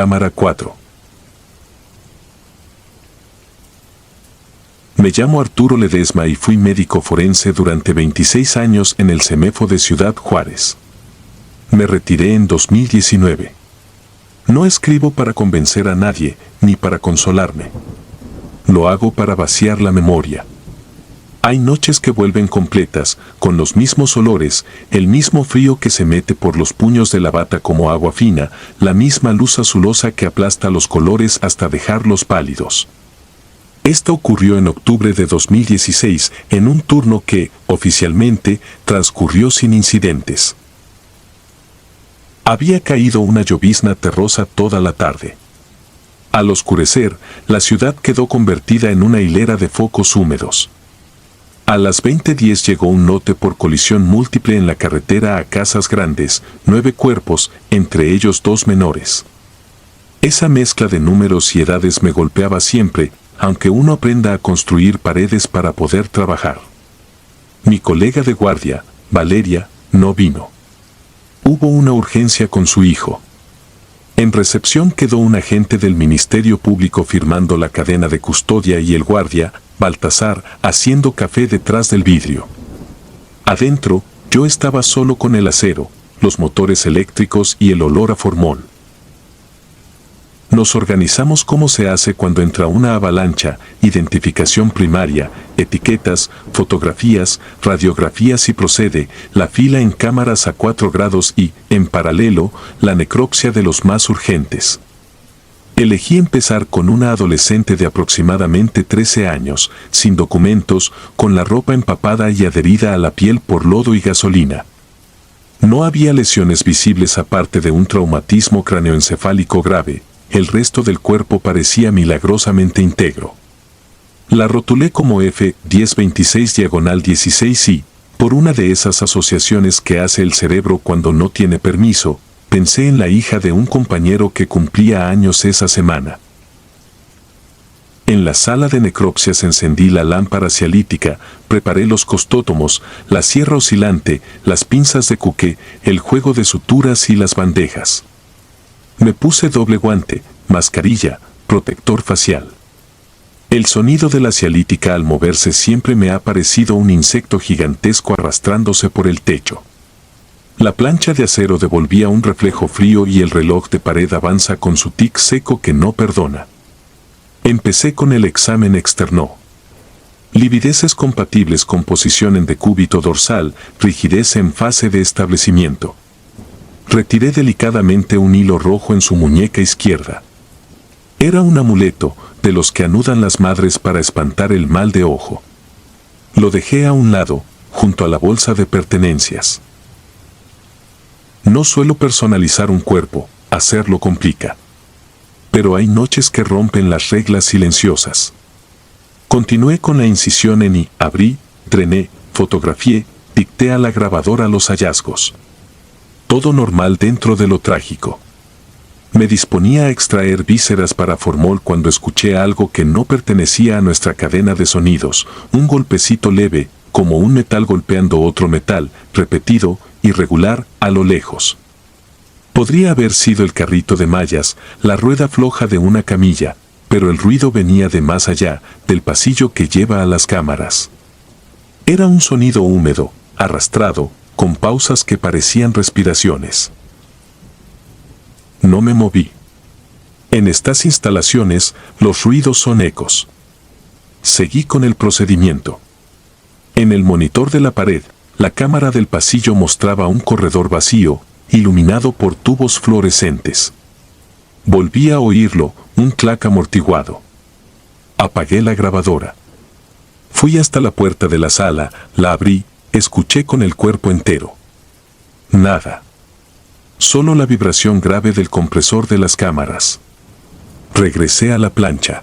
Cámara 4. Me llamo Arturo Ledesma y fui médico forense durante 26 años en el CEMEFO de Ciudad Juárez. Me retiré en 2019. No escribo para convencer a nadie, ni para consolarme. Lo hago para vaciar la memoria. Hay noches que vuelven completas, con los mismos olores, el mismo frío que se mete por los puños de la bata como agua fina, la misma luz azulosa que aplasta los colores hasta dejarlos pálidos. Esto ocurrió en octubre de 2016, en un turno que, oficialmente, transcurrió sin incidentes. Había caído una llovizna terrosa toda la tarde. Al oscurecer, la ciudad quedó convertida en una hilera de focos húmedos. A las 20:10 llegó un note por colisión múltiple en la carretera a Casas Grandes, 9 cuerpos, entre ellos 2 menores. Esa mezcla de números y edades me golpeaba siempre, aunque uno aprenda a construir paredes para poder trabajar. Mi colega de guardia, Valeria, no vino. Hubo una urgencia con su hijo. En recepción quedó un agente del Ministerio Público firmando la cadena de custodia y el guardia, Baltasar, haciendo café detrás del vidrio. Adentro, yo estaba solo con el acero, los motores eléctricos y el olor a formol. Nos organizamos como se hace cuando entra una avalancha, identificación primaria, etiquetas, fotografías, radiografías y procede, la fila en cámaras a 4 grados y, en paralelo, la necropsia de los más urgentes. Elegí empezar con una adolescente de aproximadamente 13 años, sin documentos, con la ropa empapada y adherida a la piel por lodo y gasolina. No había lesiones visibles aparte de un traumatismo craneoencefálico grave. El resto del cuerpo parecía milagrosamente íntegro. La rotulé como F1026/16 y, por una de esas asociaciones que hace el cerebro cuando no tiene permiso, pensé en la hija de un compañero que cumplía años esa semana. En la sala de necropsias encendí la lámpara cialítica, preparé los costótomos, la sierra oscilante, las pinzas de cuqué, el juego de suturas y las bandejas. Me puse doble guante, mascarilla, protector facial. El sonido de la cialítica al moverse siempre me ha parecido un insecto gigantesco arrastrándose por el techo. La plancha de acero devolvía un reflejo frío y el reloj de pared avanza con su tic seco que no perdona. Empecé con el examen externo. Livideces compatibles con posición en decúbito dorsal, rigidez en fase de establecimiento. Retiré delicadamente un hilo rojo en su muñeca izquierda. Era un amuleto, de los que anudan las madres para espantar el mal de ojo. Lo dejé a un lado, junto a la bolsa de pertenencias. No suelo personalizar un cuerpo, hacerlo complica. Pero hay noches que rompen las reglas silenciosas. Continué con la incisión en y, abrí, drené, fotografié, dicté a la grabadora los hallazgos. Todo normal dentro de lo trágico. Me disponía a extraer vísceras para formol cuando escuché algo que no pertenecía a nuestra cadena de sonidos, un golpecito leve, como un metal golpeando otro metal, repetido, irregular, a lo lejos. Podría haber sido el carrito de mallas, la rueda floja de una camilla, pero el ruido venía de más allá, del pasillo que lleva a las cámaras. Era un sonido húmedo, arrastrado, con pausas que parecían respiraciones. No me moví. En estas instalaciones, los ruidos son ecos. Seguí con el procedimiento. En el monitor de la pared, la cámara del pasillo mostraba un corredor vacío, iluminado por tubos fluorescentes. Volví a oírlo, un clac amortiguado. Apagué la grabadora. Fui hasta la puerta de la sala, la abrí, escuché con el cuerpo entero. Nada. Solo la vibración grave del compresor de las cámaras. Regresé a la plancha.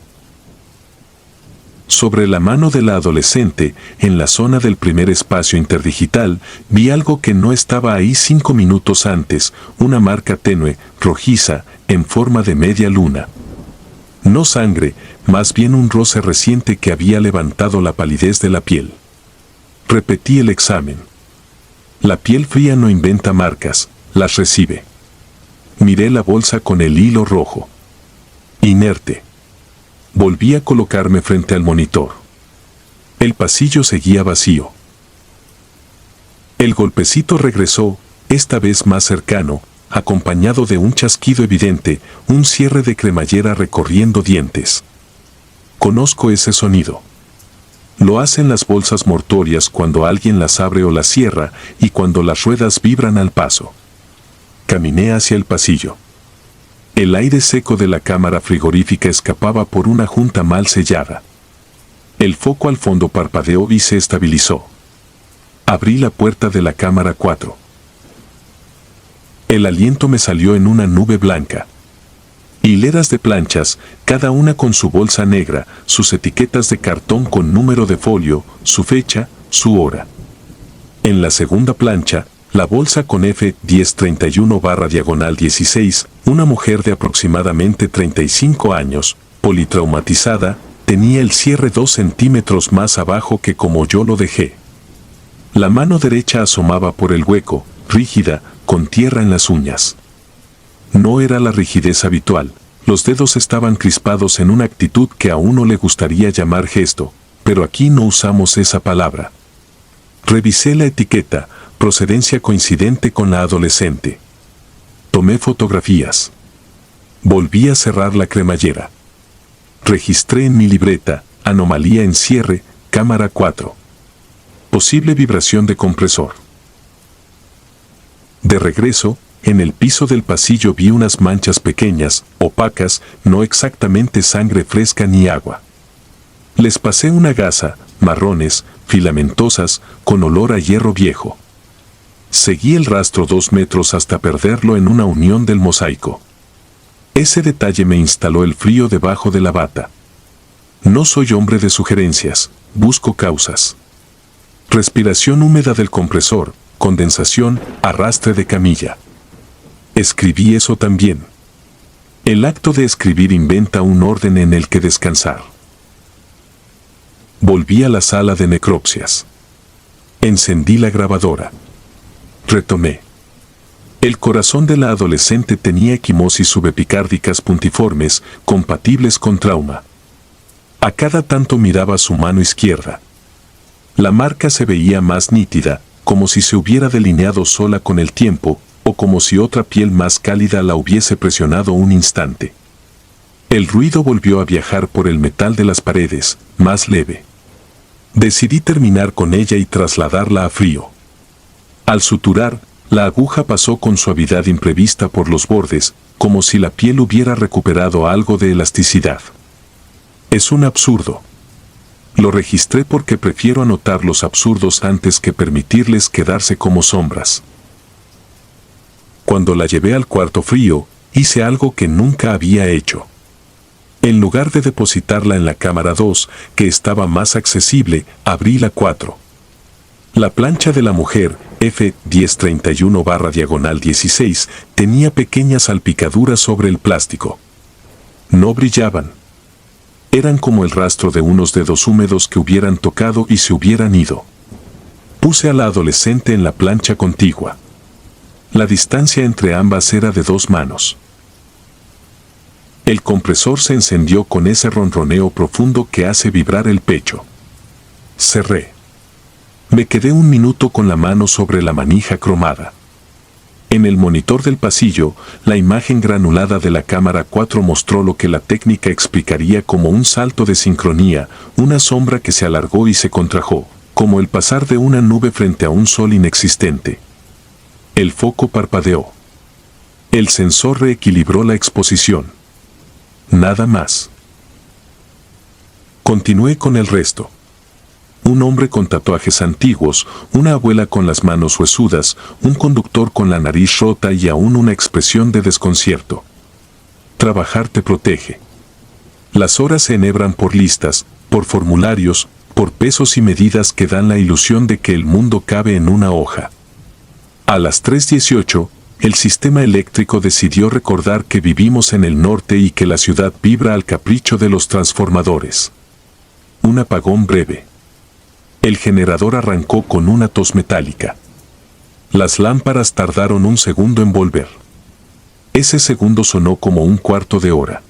Sobre la mano de la adolescente, en la zona del primer espacio interdigital, vi algo que no estaba ahí 5 minutos antes, una marca tenue, rojiza, en forma de media luna. No sangre, más bien un roce reciente que había levantado la palidez de la piel. Repetí el examen. La piel fría no inventa marcas, las recibe. Miré la bolsa con el hilo rojo. Inerte. Volví a colocarme frente al monitor. El pasillo seguía vacío. El golpecito regresó, esta vez más cercano, acompañado de un chasquido evidente, un cierre de cremallera recorriendo dientes. Conozco ese sonido. Lo hacen las bolsas mortuorias cuando alguien las abre o las cierra y cuando las ruedas vibran al paso. Caminé hacia el pasillo. El aire seco de la cámara frigorífica escapaba por una junta mal sellada. El foco al fondo parpadeó y se estabilizó. Abrí la puerta de la cámara 4. El aliento me salió en una nube blanca. Hileras de planchas, cada una con su bolsa negra, sus etiquetas de cartón con número de folio, su fecha, su hora. En la segunda plancha, la bolsa con F1031/16, una mujer de aproximadamente 35 años, politraumatizada, tenía el cierre 2 centímetros más abajo que como yo lo dejé. La mano derecha asomaba por el hueco, rígida, con tierra en las uñas. No era la rigidez habitual, los dedos estaban crispados en una actitud que a uno le gustaría llamar gesto, pero aquí no usamos esa palabra. Revisé la etiqueta, procedencia coincidente con la adolescente. Tomé fotografías. Volví a cerrar la cremallera. Registré en mi libreta, anomalía en cierre, cámara 4. Posible vibración de compresor. De regreso, en el piso del pasillo vi unas manchas pequeñas, opacas, no exactamente sangre fresca ni agua. Les pasé una gasa, marrones, filamentosas, con olor a hierro viejo. Seguí el rastro 2 metros hasta perderlo en una unión del mosaico. Ese detalle me instaló el frío debajo de la bata. No soy hombre de sugerencias, busco causas. Respiración húmeda del compresor, condensación, arrastre de camilla. Escribí eso también. El acto de escribir inventa un orden en el que descansar. Volví a la sala de necropsias. Encendí la grabadora. Retomé. El corazón de la adolescente tenía equimosis subepicárdicas puntiformes, compatibles con trauma. A cada tanto miraba su mano izquierda. La marca se veía más nítida, como si se hubiera delineado sola con el tiempo, o como si otra piel más cálida la hubiese presionado un instante. El ruido volvió a viajar por el metal de las paredes, más leve. Decidí terminar con ella y trasladarla a frío. Al suturar, la aguja pasó con suavidad imprevista por los bordes, como si la piel hubiera recuperado algo de elasticidad. Es un absurdo. Lo registré porque prefiero anotar los absurdos antes que permitirles quedarse como sombras. Cuando la llevé al cuarto frío, hice algo que nunca había hecho. En lugar de depositarla en la cámara 2, que estaba más accesible, abrí la 4. La plancha de la mujer, F1031/16, tenía pequeñas salpicaduras sobre el plástico. No brillaban. Eran como el rastro de unos dedos húmedos que hubieran tocado y se hubieran ido. Puse a la adolescente en la plancha contigua. La distancia entre ambas era de 2 manos. El compresor se encendió con ese ronroneo profundo que hace vibrar el pecho. Cerré. Me quedé un minuto con la mano sobre la manija cromada. En el monitor del pasillo, la imagen granulada de la cámara 4 mostró lo que la técnica explicaría como un salto de sincronía, una sombra que se alargó y se contrajo, como el pasar de una nube frente a un sol inexistente. El foco parpadeó. El sensor reequilibró la exposición. Nada más. Continué con el resto. Un hombre con tatuajes antiguos, una abuela con las manos huesudas, un conductor con la nariz rota y aún una expresión de desconcierto. Trabajar te protege. Las horas se enhebran por listas, por formularios, por pesos y medidas que dan la ilusión de que el mundo cabe en una hoja. A las 3:18, el sistema eléctrico decidió recordar que vivimos en el norte y que la ciudad vibra al capricho de los transformadores. Un apagón breve. El generador arrancó con una tos metálica. Las lámparas tardaron un segundo en volver. Ese segundo sonó como un cuarto de hora.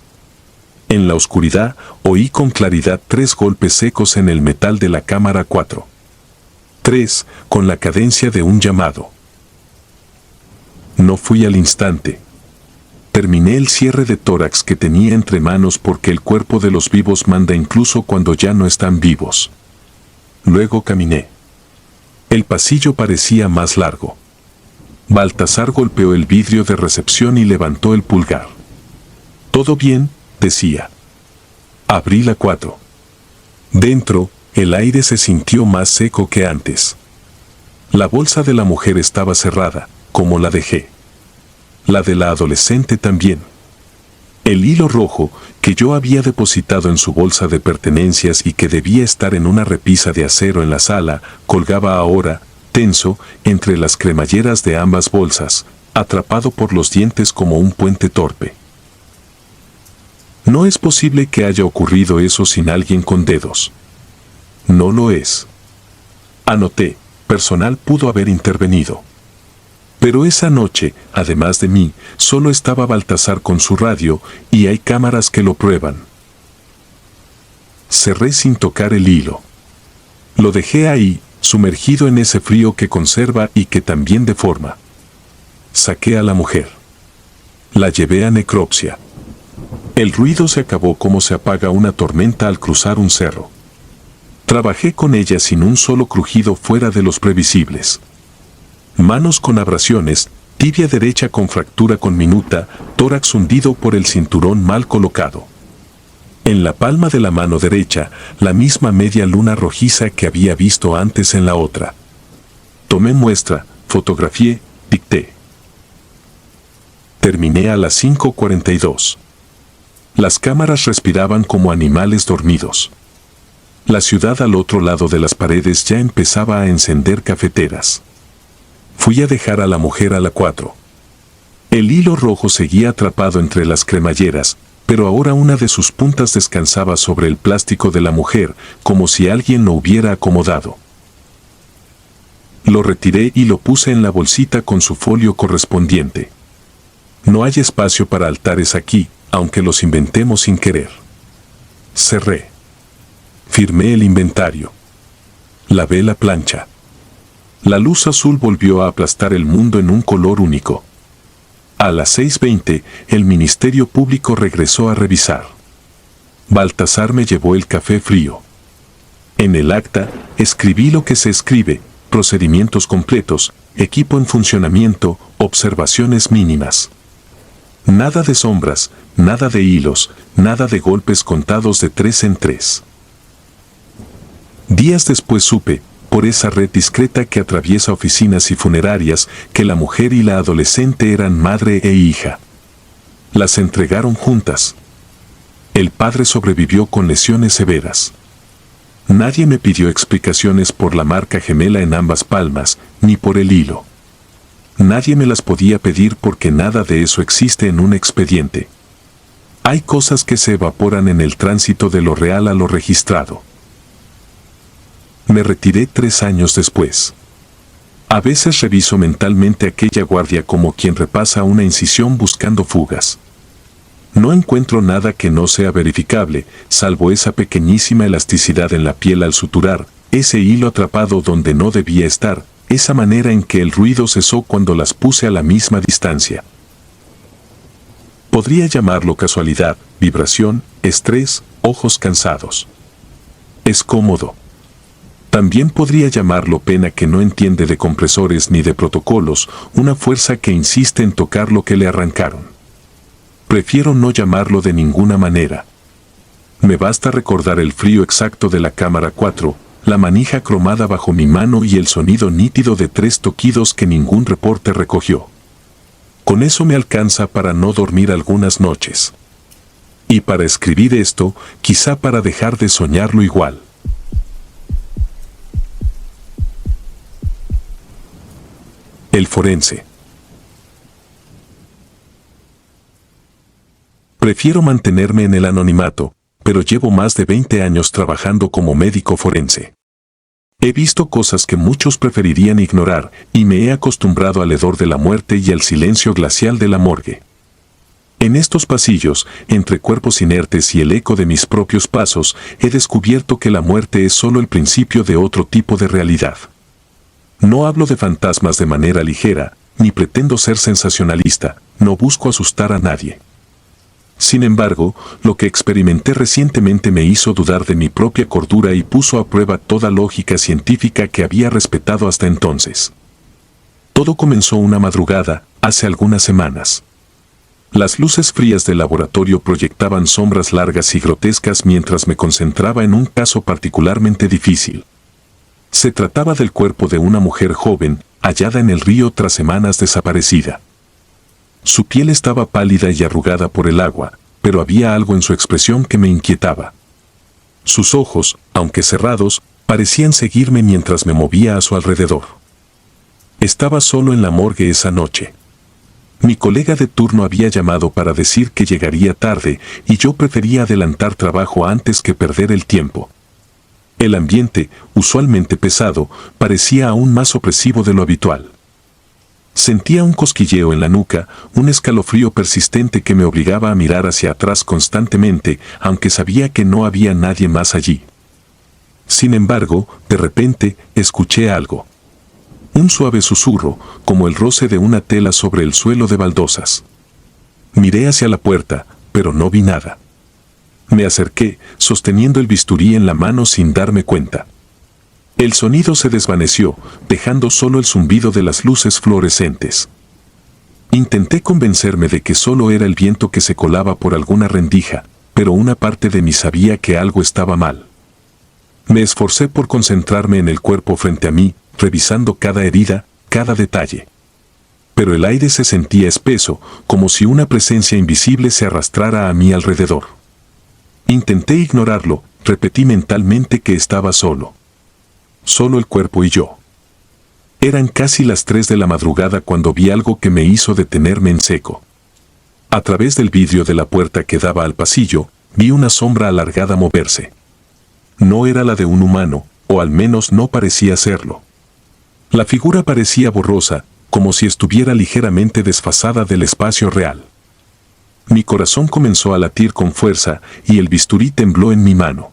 En la oscuridad oí con claridad 3 golpes secos en el metal de la cámara 4. 3, con la cadencia de un llamado. No fui al instante. Terminé el cierre de tórax que tenía entre manos porque el cuerpo de los vivos manda incluso cuando ya no están vivos. Luego caminé. El pasillo parecía más largo. Baltasar golpeó el vidrio de recepción y levantó el pulgar. «Todo bien», decía. Abrí la 4. Dentro, el aire se sintió más seco que antes. La bolsa de la mujer estaba cerrada, como la dejé. La de la adolescente también. El hilo rojo, que yo había depositado en su bolsa de pertenencias y que debía estar en una repisa de acero en la sala, colgaba ahora, tenso, entre las cremalleras de ambas bolsas, atrapado por los dientes como un puente torpe. No es posible que haya ocurrido eso sin alguien con dedos. No lo es. Anoté, personal pudo haber intervenido. Pero esa noche, además de mí, solo estaba Baltasar con su radio y hay cámaras que lo prueban. Cerré sin tocar el hilo. Lo dejé ahí, sumergido en ese frío que conserva y que también deforma. Saqué a la mujer. La llevé a necropsia. El ruido se acabó como se apaga una tormenta al cruzar un cerro. Trabajé con ella sin un solo crujido fuera de los previsibles. Manos con abrasiones, tibia derecha con fractura con minuta, tórax hundido por el cinturón mal colocado. En la palma de la mano derecha, la misma media luna rojiza que había visto antes en la otra. Tomé muestra, fotografié, dicté. Terminé a las 5:42. Las cámaras respiraban como animales dormidos. La ciudad al otro lado de las paredes ya empezaba a encender cafeteras. Fui a dejar a la mujer a la 4. El hilo rojo seguía atrapado entre las cremalleras, pero ahora una de sus puntas descansaba sobre el plástico de la mujer, como si alguien lo hubiera acomodado. Lo retiré y lo puse en la bolsita con su folio correspondiente. No hay espacio para altares aquí, aunque los inventemos sin querer. Cerré. Firmé el inventario. Lavé la plancha. La luz azul volvió a aplastar el mundo en un color único. A las 6:20, el Ministerio Público regresó a revisar. Baltasar me llevó el café frío. En el acta, escribí lo que se escribe: procedimientos completos, equipo en funcionamiento, observaciones mínimas. Nada de sombras, nada de hilos, nada de golpes contados de 3 en 3. Días después supe, por esa red discreta que atraviesa oficinas y funerarias, que la mujer y la adolescente eran madre e hija. Las entregaron juntas. El padre sobrevivió con lesiones severas. Nadie me pidió explicaciones por la marca gemela en ambas palmas, ni por el hilo. Nadie me las podía pedir porque nada de eso existe en un expediente. Hay cosas que se evaporan en el tránsito de lo real a lo registrado. Me retiré 3 años después. A veces reviso mentalmente aquella guardia como quien repasa una incisión buscando fugas. No encuentro nada que no sea verificable, salvo esa pequeñísima elasticidad en la piel al suturar, ese hilo atrapado donde no debía estar, esa manera en que el ruido cesó cuando las puse a la misma distancia. Podría llamarlo casualidad, vibración, estrés, ojos cansados. Es cómodo. También podría llamarlo pena que no entiende de compresores ni de protocolos, una fuerza que insiste en tocar lo que le arrancaron. Prefiero no llamarlo de ninguna manera. Me basta recordar el frío exacto de la cámara 4, la manija cromada bajo mi mano y el sonido nítido de 3 toquidos que ningún reporte recogió. Con eso me alcanza para no dormir algunas noches. Y para escribir esto, quizá para dejar de soñarlo igual. El forense. Prefiero mantenerme en el anonimato, pero llevo más de 20 años trabajando como médico forense. He visto cosas que muchos preferirían ignorar y me he acostumbrado al hedor de la muerte y al silencio glacial de la morgue. En estos pasillos, entre cuerpos inertes y el eco de mis propios pasos, he descubierto que la muerte es solo el principio de otro tipo de realidad. No hablo de fantasmas de manera ligera, ni pretendo ser sensacionalista, no busco asustar a nadie. Sin embargo, lo que experimenté recientemente me hizo dudar de mi propia cordura y puso a prueba toda lógica científica que había respetado hasta entonces. Todo comenzó una madrugada, hace algunas semanas. Las luces frías del laboratorio proyectaban sombras largas y grotescas mientras me concentraba en un caso particularmente difícil. Se trataba del cuerpo de una mujer joven, hallada en el río tras semanas desaparecida. Su piel estaba pálida y arrugada por el agua, pero había algo en su expresión que me inquietaba. Sus ojos, aunque cerrados, parecían seguirme mientras me movía a su alrededor. Estaba solo en la morgue esa noche. Mi colega de turno había llamado para decir que llegaría tarde y yo prefería adelantar trabajo antes que perder el tiempo. El ambiente, usualmente pesado, parecía aún más opresivo de lo habitual. Sentía un cosquilleo en la nuca, un escalofrío persistente que me obligaba a mirar hacia atrás constantemente, aunque sabía que no había nadie más allí. Sin embargo, de repente, escuché algo. Un suave susurro, como el roce de una tela sobre el suelo de baldosas. Miré hacia la puerta, pero no vi nada. Me acerqué, sosteniendo el bisturí en la mano sin darme cuenta. El sonido se desvaneció, dejando solo el zumbido de las luces fluorescentes. Intenté convencerme de que solo era el viento que se colaba por alguna rendija, pero una parte de mí sabía que algo estaba mal. Me esforcé por concentrarme en el cuerpo frente a mí, revisando cada herida, cada detalle. Pero el aire se sentía espeso, como si una presencia invisible se arrastrara a mi alrededor. Intenté ignorarlo, repetí mentalmente que estaba solo. Solo el cuerpo y yo. Eran casi las 3 de la madrugada cuando vi algo que me hizo detenerme en seco. A través del vidrio de la puerta que daba al pasillo, vi una sombra alargada moverse. No era la de un humano, o al menos no parecía serlo. La figura parecía borrosa, como si estuviera ligeramente desfasada del espacio real. Mi corazón comenzó a latir con fuerza y el bisturí tembló en mi mano.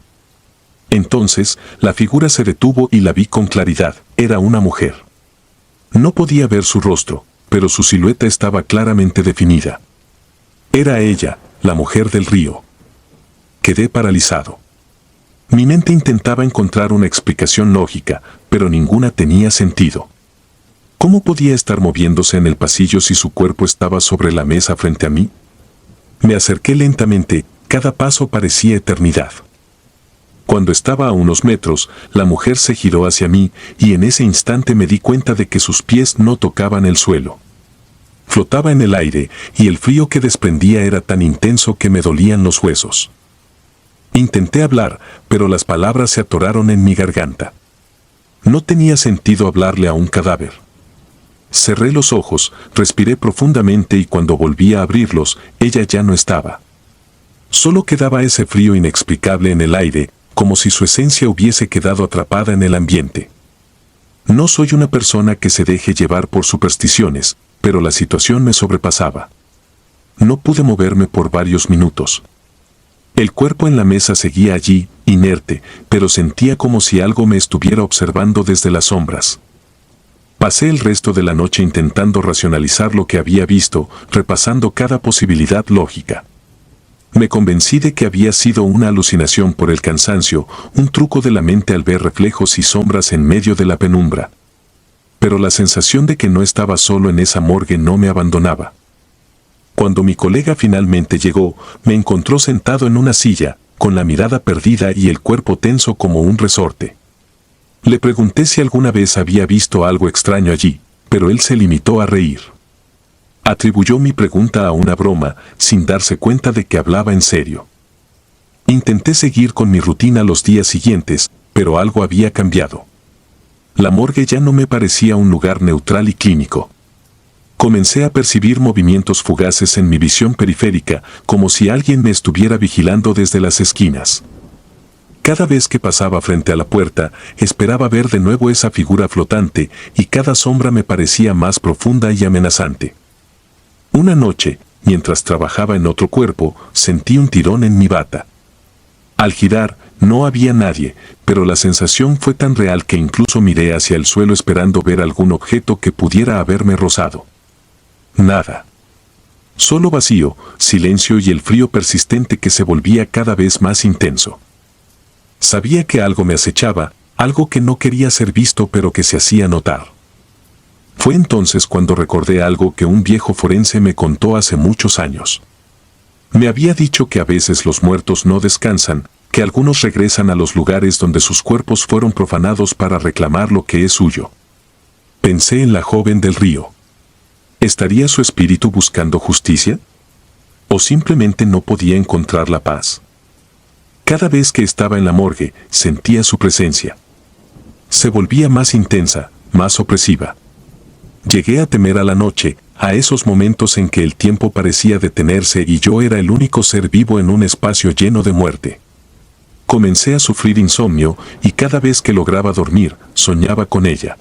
Entonces, la figura se detuvo y la vi con claridad. Era una mujer. No podía ver su rostro, pero su silueta estaba claramente definida. Era ella, la mujer del río. Quedé paralizado. Mi mente intentaba encontrar una explicación lógica, pero ninguna tenía sentido. ¿Cómo podía estar moviéndose en el pasillo si su cuerpo estaba sobre la mesa frente a mí? Me acerqué lentamente, cada paso parecía eternidad. Cuando estaba a unos metros, la mujer se giró hacia mí y en ese instante me di cuenta de que sus pies no tocaban el suelo. Flotaba en el aire y el frío que desprendía era tan intenso que me dolían los huesos. Intenté hablar, pero las palabras se atoraron en mi garganta. No tenía sentido hablarle a un cadáver. Cerré los ojos, respiré profundamente y cuando volví a abrirlos, ella ya no estaba. Solo quedaba ese frío inexplicable en el aire, como si su esencia hubiese quedado atrapada en el ambiente. No soy una persona que se deje llevar por supersticiones, pero la situación me sobrepasaba. No pude moverme por varios minutos. El cuerpo en la mesa seguía allí, inerte, pero sentía como si algo me estuviera observando desde las sombras. Pasé el resto de la noche intentando racionalizar lo que había visto, repasando cada posibilidad lógica. Me convencí de que había sido una alucinación por el cansancio, un truco de la mente al ver reflejos y sombras en medio de la penumbra. Pero la sensación de que no estaba solo en esa morgue no me abandonaba. Cuando mi colega finalmente llegó, me encontró sentado en una silla, con la mirada perdida y el cuerpo tenso como un resorte. Le pregunté si alguna vez había visto algo extraño allí, pero él se limitó a reír. Atribuyó mi pregunta a una broma, sin darse cuenta de que hablaba en serio. Intenté seguir con mi rutina los días siguientes, pero algo había cambiado. La morgue ya no me parecía un lugar neutral y clínico. Comencé a percibir movimientos fugaces en mi visión periférica, como si alguien me estuviera vigilando desde las esquinas. Cada vez que pasaba frente a la puerta, esperaba ver de nuevo esa figura flotante, y cada sombra me parecía más profunda y amenazante. Una noche, mientras trabajaba en otro cuerpo, sentí un tirón en mi bata. Al girar, no había nadie, pero la sensación fue tan real que incluso miré hacia el suelo esperando ver algún objeto que pudiera haberme rozado. Nada. Solo vacío, silencio y el frío persistente que se volvía cada vez más intenso. Sabía que algo me acechaba, algo que no quería ser visto pero que se hacía notar. Fue entonces cuando recordé algo que un viejo forense me contó hace muchos años. Me había dicho que a veces los muertos no descansan, que algunos regresan a los lugares donde sus cuerpos fueron profanados para reclamar lo que es suyo. Pensé en la joven del río. ¿Estaría su espíritu buscando justicia? ¿O simplemente no podía encontrar la paz? Cada vez que estaba en la morgue, sentía su presencia. Se volvía más intensa, más opresiva. Llegué a temer a la noche, a esos momentos en que el tiempo parecía detenerse y yo era el único ser vivo en un espacio lleno de muerte. Comencé a sufrir insomnio y cada vez que lograba dormir, soñaba con ella.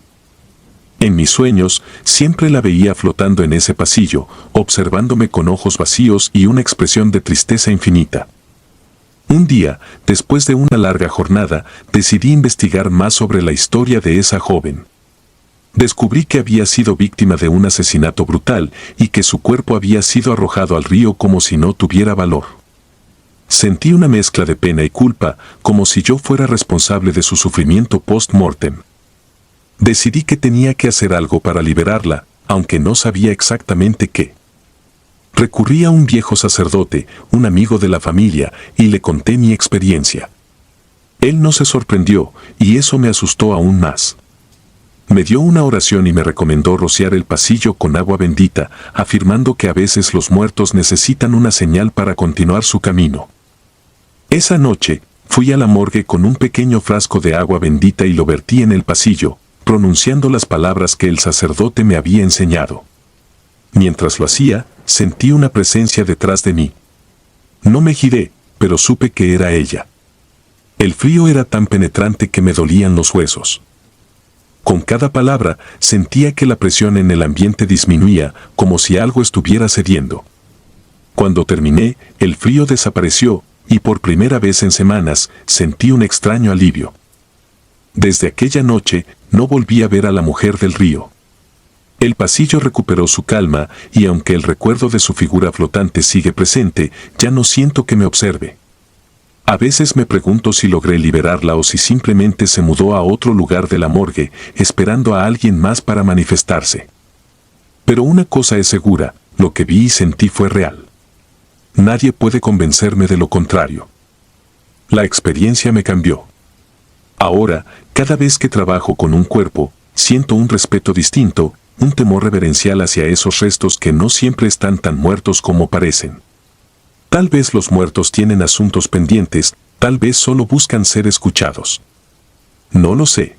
En mis sueños, siempre la veía flotando en ese pasillo, observándome con ojos vacíos y una expresión de tristeza infinita. Un día, después de una larga jornada, decidí investigar más sobre la historia de esa joven. Descubrí que había sido víctima de un asesinato brutal y que su cuerpo había sido arrojado al río como si no tuviera valor. Sentí una mezcla de pena y culpa, como si yo fuera responsable de su sufrimiento post-mortem. Decidí que tenía que hacer algo para liberarla, aunque no sabía exactamente qué. Recurrí a un viejo sacerdote, un amigo de la familia, y le conté mi experiencia. Él no se sorprendió, y eso me asustó aún más. Me dio una oración y me recomendó rociar el pasillo con agua bendita, afirmando que a veces los muertos necesitan una señal para continuar su camino. Esa noche, fui a la morgue con un pequeño frasco de agua bendita y lo vertí en el pasillo, pronunciando las palabras que el sacerdote me había enseñado. Mientras lo hacía, sentí una presencia detrás de mí. No me giré, pero supe que era ella. El frío era tan penetrante que me dolían los huesos. Con cada palabra, sentía que la presión en el ambiente disminuía, como si algo estuviera cediendo. Cuando terminé, el frío desapareció, y por primera vez en semanas, sentí un extraño alivio. Desde aquella noche, no volví a ver a la mujer del río. El pasillo recuperó su calma, y aunque el recuerdo de su figura flotante sigue presente, ya no siento que me observe. A veces me pregunto si logré liberarla o si simplemente se mudó a otro lugar de la morgue, esperando a alguien más para manifestarse. Pero una cosa es segura, lo que vi y sentí fue real. Nadie puede convencerme de lo contrario. La experiencia me cambió. Ahora, cada vez que trabajo con un cuerpo, siento un respeto distinto, un temor reverencial hacia esos restos que no siempre están tan muertos como parecen. Tal vez los muertos tienen asuntos pendientes, tal vez solo buscan ser escuchados. No lo sé.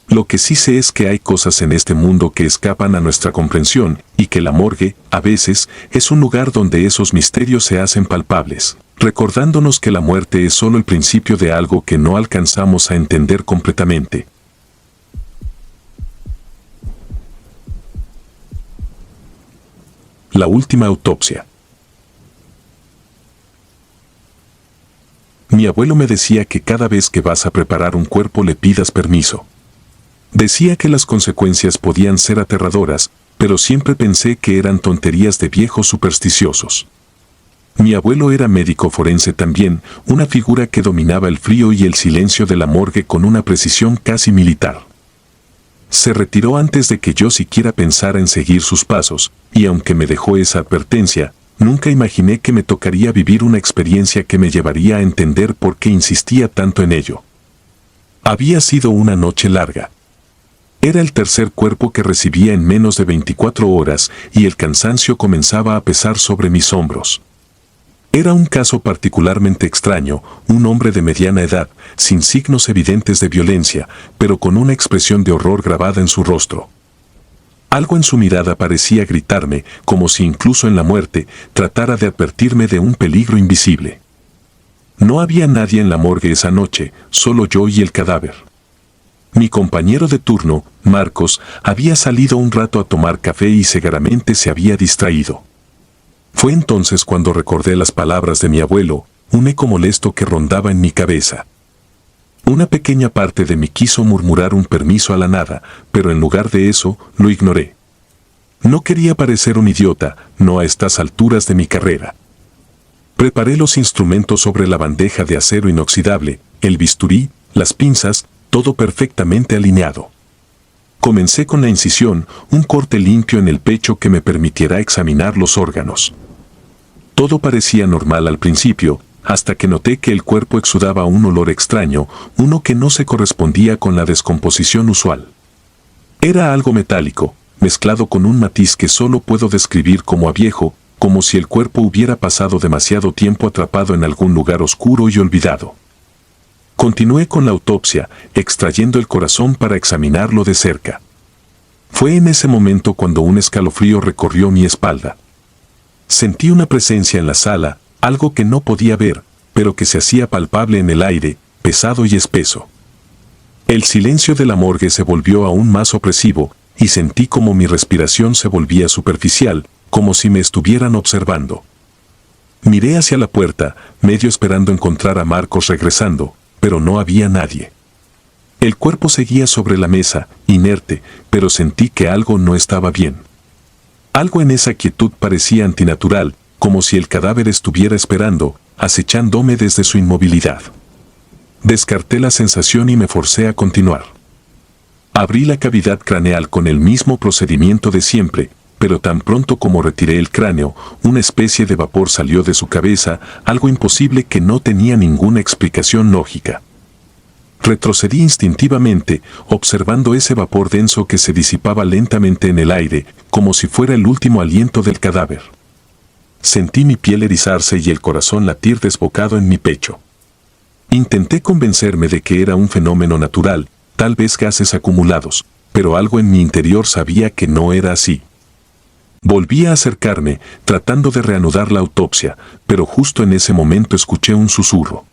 Lo que sí sé es que hay cosas en este mundo que escapan a nuestra comprensión y que la morgue, a veces, es un lugar donde esos misterios se hacen palpables, recordándonos que la muerte es solo el principio de algo que no alcanzamos a entender completamente. La última autopsia. Mi abuelo me decía que cada vez que vas a preparar un cuerpo le pidas permiso. Decía que las consecuencias podían ser aterradoras, pero siempre pensé que eran tonterías de viejos supersticiosos. Mi abuelo era médico forense también, una figura que dominaba el frío y el silencio de la morgue con una precisión casi militar. Se retiró antes de que yo siquiera pensara en seguir sus pasos, y aunque me dejó esa advertencia, nunca imaginé que me tocaría vivir una experiencia que me llevaría a entender por qué insistía tanto en ello. Había sido una noche larga. Era el tercer cuerpo que recibía en menos de 24 horas y el cansancio comenzaba a pesar sobre mis hombros. Era un caso particularmente extraño, un hombre de mediana edad, sin signos evidentes de violencia, pero con una expresión de horror grabada en su rostro. Algo en su mirada parecía gritarme, como si incluso en la muerte tratara de advertirme de un peligro invisible. No había nadie en la morgue esa noche, solo yo y el cadáver. Mi compañero de turno, Marcos, había salido un rato a tomar café y seguramente se había distraído. Fue entonces cuando recordé las palabras de mi abuelo, un eco molesto que rondaba en mi cabeza. Una pequeña parte de mí quiso murmurar un permiso a la nada, pero en lugar de eso, lo ignoré. No quería parecer un idiota, no a estas alturas de mi carrera. Preparé los instrumentos sobre la bandeja de acero inoxidable, el bisturí, las pinzas, todo perfectamente alineado. Comencé con la incisión, un corte limpio en el pecho que me permitiera examinar los órganos. Todo parecía normal al principio, hasta que noté que el cuerpo exudaba un olor extraño, uno que no se correspondía con la descomposición usual. Era algo metálico, mezclado con un matiz que solo puedo describir como a viejo, como si el cuerpo hubiera pasado demasiado tiempo atrapado en algún lugar oscuro y olvidado. Continué con la autopsia, extrayendo el corazón para examinarlo de cerca. Fue en ese momento cuando un escalofrío recorrió mi espalda. Sentí una presencia en la sala, algo que no podía ver, pero que se hacía palpable en el aire, pesado y espeso. El silencio de la morgue se volvió aún más opresivo, y sentí como mi respiración se volvía superficial, como si me estuvieran observando. Miré hacia la puerta, medio esperando encontrar a Marcos regresando, pero no había nadie. El cuerpo seguía sobre la mesa, inerte, pero sentí que algo no estaba bien. Algo en esa quietud parecía antinatural, como si el cadáver estuviera esperando, acechándome desde su inmovilidad. Descarté la sensación y me forcé a continuar. Abrí la cavidad craneal con el mismo procedimiento de siempre, pero tan pronto como retiré el cráneo, una especie de vapor salió de su cabeza, algo imposible que no tenía ninguna explicación lógica. Retrocedí instintivamente, observando ese vapor denso que se disipaba lentamente en el aire, como si fuera el último aliento del cadáver. Sentí mi piel erizarse y el corazón latir desbocado en mi pecho. Intenté convencerme de que era un fenómeno natural, tal vez gases acumulados, pero algo en mi interior sabía que no era así. Volví a acercarme, tratando de reanudar la autopsia, pero justo en ese momento escuché un susurro.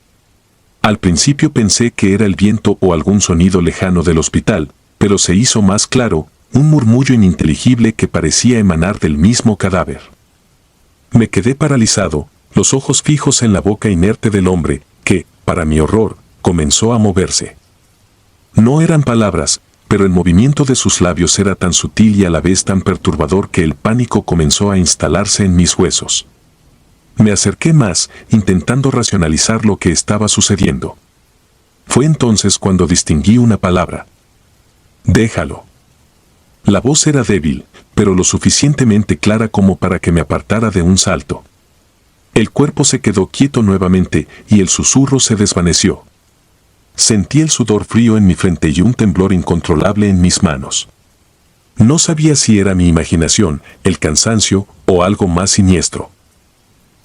Al principio pensé que era el viento o algún sonido lejano del hospital, pero se hizo más claro, un murmullo ininteligible que parecía emanar del mismo cadáver. Me quedé paralizado, los ojos fijos en la boca inerte del hombre, que, para mi horror, comenzó a moverse. No eran palabras, pero el movimiento de sus labios era tan sutil y a la vez tan perturbador que el pánico comenzó a instalarse en mis huesos. Me acerqué más, intentando racionalizar lo que estaba sucediendo. Fue entonces cuando distinguí una palabra. Déjalo. La voz era débil, pero lo suficientemente clara como para que me apartara de un salto. El cuerpo se quedó quieto nuevamente y el susurro se desvaneció. Sentí el sudor frío en mi frente y un temblor incontrolable en mis manos. No sabía si era mi imaginación, el cansancio o algo más siniestro.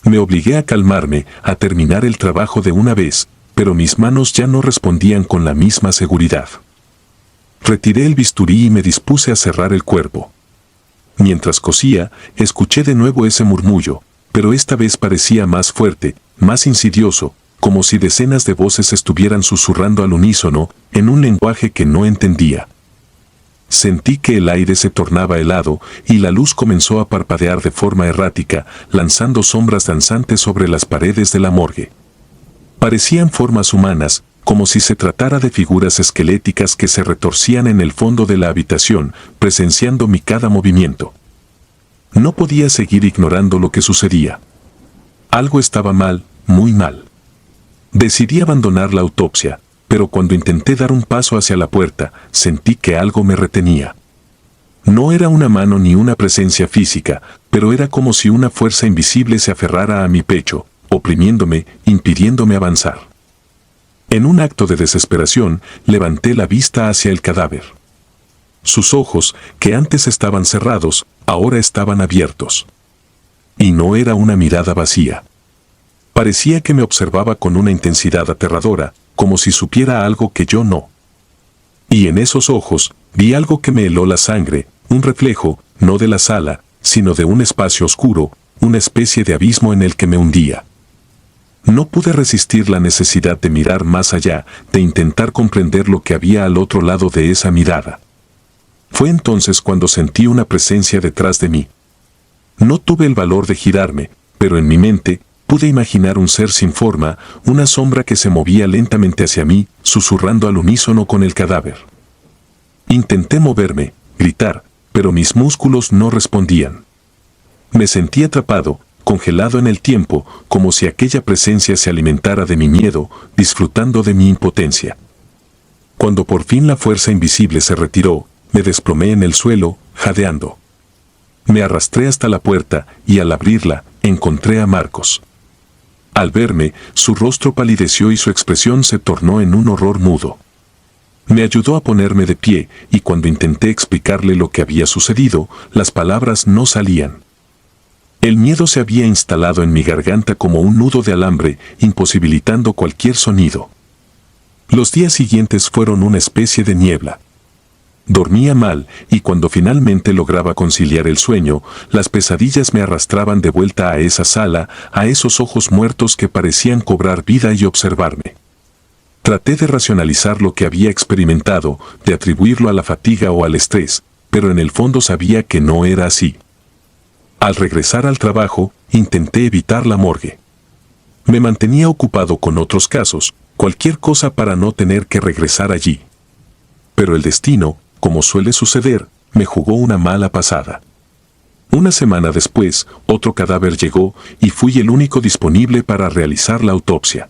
Me obligué a calmarme, a terminar el trabajo de una vez, pero mis manos ya no respondían con la misma seguridad. Retiré el bisturí y me dispuse a cerrar el cuerpo. Mientras cosía, escuché de nuevo ese murmullo, pero esta vez parecía más fuerte, más insidioso, como si decenas de voces estuvieran susurrando al unísono, en un lenguaje que no entendía. Sentí que el aire se tornaba helado y la luz comenzó a parpadear de forma errática, lanzando sombras danzantes sobre las paredes de la morgue. Parecían formas humanas, como si se tratara de figuras esqueléticas que se retorcían en el fondo de la habitación, presenciando mi cada movimiento. No podía seguir ignorando lo que sucedía. Algo estaba mal, muy mal. Decidí abandonar la autopsia, pero cuando intenté dar un paso hacia la puerta, sentí que algo me retenía. No era una mano ni una presencia física, pero era como si una fuerza invisible se aferrara a mi pecho, oprimiéndome, impidiéndome avanzar. En un acto de desesperación, levanté la vista hacia el cadáver. Sus ojos, que antes estaban cerrados, ahora estaban abiertos. Y no era una mirada vacía. Parecía que me observaba con una intensidad aterradora, como si supiera algo que yo no. Y en esos ojos, vi algo que me heló la sangre, un reflejo, no de la sala, sino de un espacio oscuro, una especie de abismo en el que me hundía. No pude resistir la necesidad de mirar más allá, de intentar comprender lo que había al otro lado de esa mirada. Fue entonces cuando sentí una presencia detrás de mí. No tuve el valor de girarme, pero en mi mente pude imaginar un ser sin forma, una sombra que se movía lentamente hacia mí, susurrando al unísono con el cadáver. Intenté moverme, gritar, pero mis músculos no respondían. Me sentí atrapado, congelado en el tiempo, como si aquella presencia se alimentara de mi miedo, disfrutando de mi impotencia. Cuando por fin la fuerza invisible se retiró, me desplomé en el suelo, jadeando. Me arrastré hasta la puerta y al abrirla, encontré a Marcos. Al verme, su rostro palideció y su expresión se tornó en un horror mudo. Me ayudó a ponerme de pie y cuando intenté explicarle lo que había sucedido, las palabras no salían. El miedo se había instalado en mi garganta como un nudo de alambre, imposibilitando cualquier sonido. Los días siguientes fueron una especie de niebla. Dormía mal y cuando finalmente lograba conciliar el sueño, las pesadillas me arrastraban de vuelta a esa sala, a esos ojos muertos que parecían cobrar vida y observarme. Traté de racionalizar lo que había experimentado, de atribuirlo a la fatiga o al estrés, pero en el fondo sabía que no era así. Al regresar al trabajo, intenté evitar la morgue. Me mantenía ocupado con otros casos, cualquier cosa para no tener que regresar allí. Pero el destino, como suele suceder, me jugó una mala pasada. Una semana después, otro cadáver llegó y fui el único disponible para realizar la autopsia.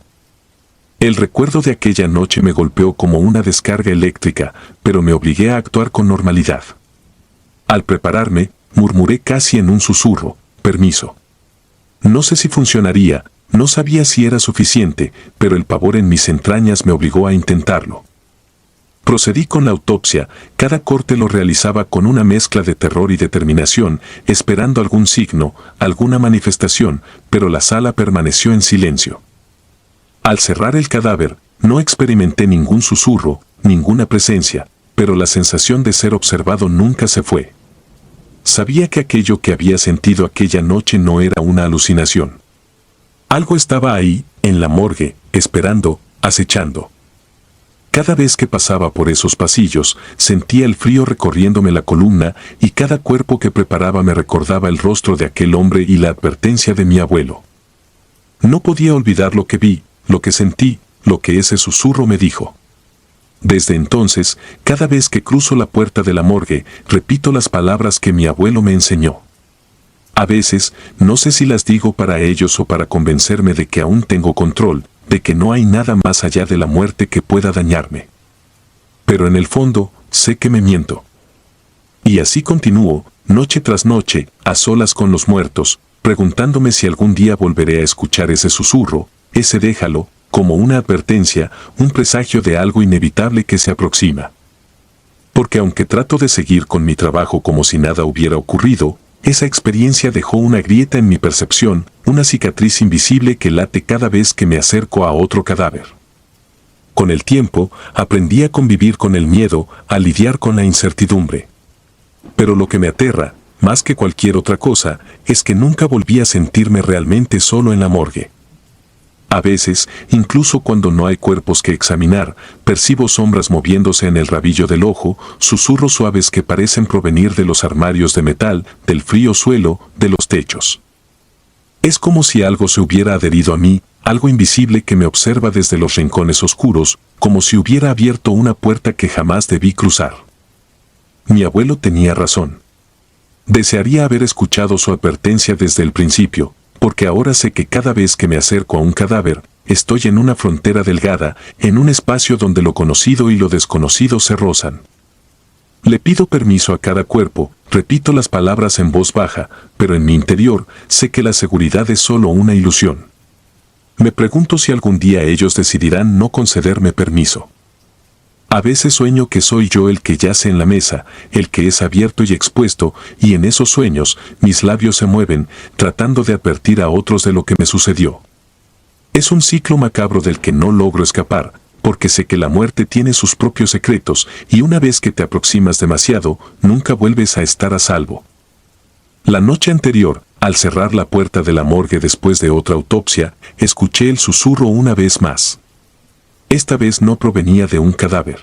El recuerdo de aquella noche me golpeó como una descarga eléctrica, pero me obligué a actuar con normalidad. Al prepararme, murmuré casi en un susurro, permiso. No sé si funcionaría, no sabía si era suficiente, pero el pavor en mis entrañas me obligó a intentarlo. Procedí con la autopsia, cada corte lo realizaba con una mezcla de terror y determinación, esperando algún signo, alguna manifestación, pero la sala permaneció en silencio. Al cerrar el cadáver, no experimenté ningún susurro, ninguna presencia, pero la sensación de ser observado nunca se fue. Sabía que aquello que había sentido aquella noche no era una alucinación. Algo estaba ahí, en la morgue, esperando, acechando. Cada vez que pasaba por esos pasillos, sentía el frío recorriéndome la columna y cada cuerpo que preparaba me recordaba el rostro de aquel hombre y la advertencia de mi abuelo. No podía olvidar lo que vi, lo que sentí, lo que ese susurro me dijo. Desde entonces, cada vez que cruzo la puerta de la morgue, repito las palabras que mi abuelo me enseñó. A veces, no sé si las digo para ellos o para convencerme de que aún tengo control, de que no hay nada más allá de la muerte que pueda dañarme. Pero en el fondo, sé que me miento. Y así continúo, noche tras noche, a solas con los muertos, preguntándome si algún día volveré a escuchar ese susurro, ese déjalo, como una advertencia, un presagio de algo inevitable que se aproxima. Porque aunque trato de seguir con mi trabajo como si nada hubiera ocurrido, esa experiencia dejó una grieta en mi percepción, una cicatriz invisible que late cada vez que me acerco a otro cadáver. Con el tiempo, aprendí a convivir con el miedo, a lidiar con la incertidumbre. Pero lo que me aterra, más que cualquier otra cosa, es que nunca volví a sentirme realmente solo en la morgue. A veces, incluso cuando no hay cuerpos que examinar, percibo sombras moviéndose en el rabillo del ojo, susurros suaves que parecen provenir de los armarios de metal, del frío suelo, de los techos. Es como si algo se hubiera adherido a mí, algo invisible que me observa desde los rincones oscuros, como si hubiera abierto una puerta que jamás debí cruzar. Mi abuelo tenía razón. Desearía haber escuchado su advertencia desde el principio, porque ahora sé que cada vez que me acerco a un cadáver, estoy en una frontera delgada, en un espacio donde lo conocido y lo desconocido se rozan. Le pido permiso a cada cuerpo, repito las palabras en voz baja, pero en mi interior sé que la seguridad es solo una ilusión. Me pregunto si algún día ellos decidirán no concederme permiso. A veces sueño que soy yo el que yace en la mesa, el que es abierto y expuesto, y en esos sueños mis labios se mueven, tratando de advertir a otros de lo que me sucedió. Es un ciclo macabro del que no logro escapar, porque sé que la muerte tiene sus propios secretos, y una vez que te aproximas demasiado, nunca vuelves a estar a salvo. La noche anterior, al cerrar la puerta de la morgue después de otra autopsia, escuché el susurro una vez más. Esta vez no provenía de un cadáver.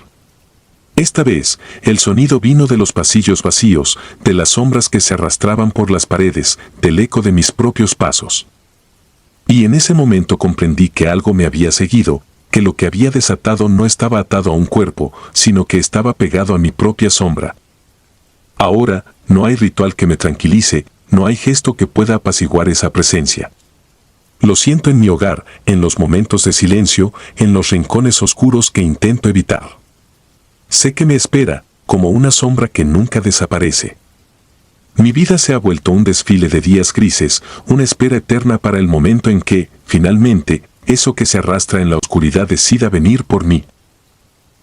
Esta vez, el sonido vino de los pasillos vacíos, de las sombras que se arrastraban por las paredes, del eco de mis propios pasos. Y en ese momento comprendí que algo me había seguido, que lo que había desatado no estaba atado a un cuerpo, sino que estaba pegado a mi propia sombra. Ahora, no hay ritual que me tranquilice, no hay gesto que pueda apaciguar esa presencia. Lo siento en mi hogar, en los momentos de silencio, en los rincones oscuros que intento evitar. Sé que me espera, como una sombra que nunca desaparece. Mi vida se ha vuelto un desfile de días grises, una espera eterna para el momento en que, finalmente, eso que se arrastra en la oscuridad decida venir por mí.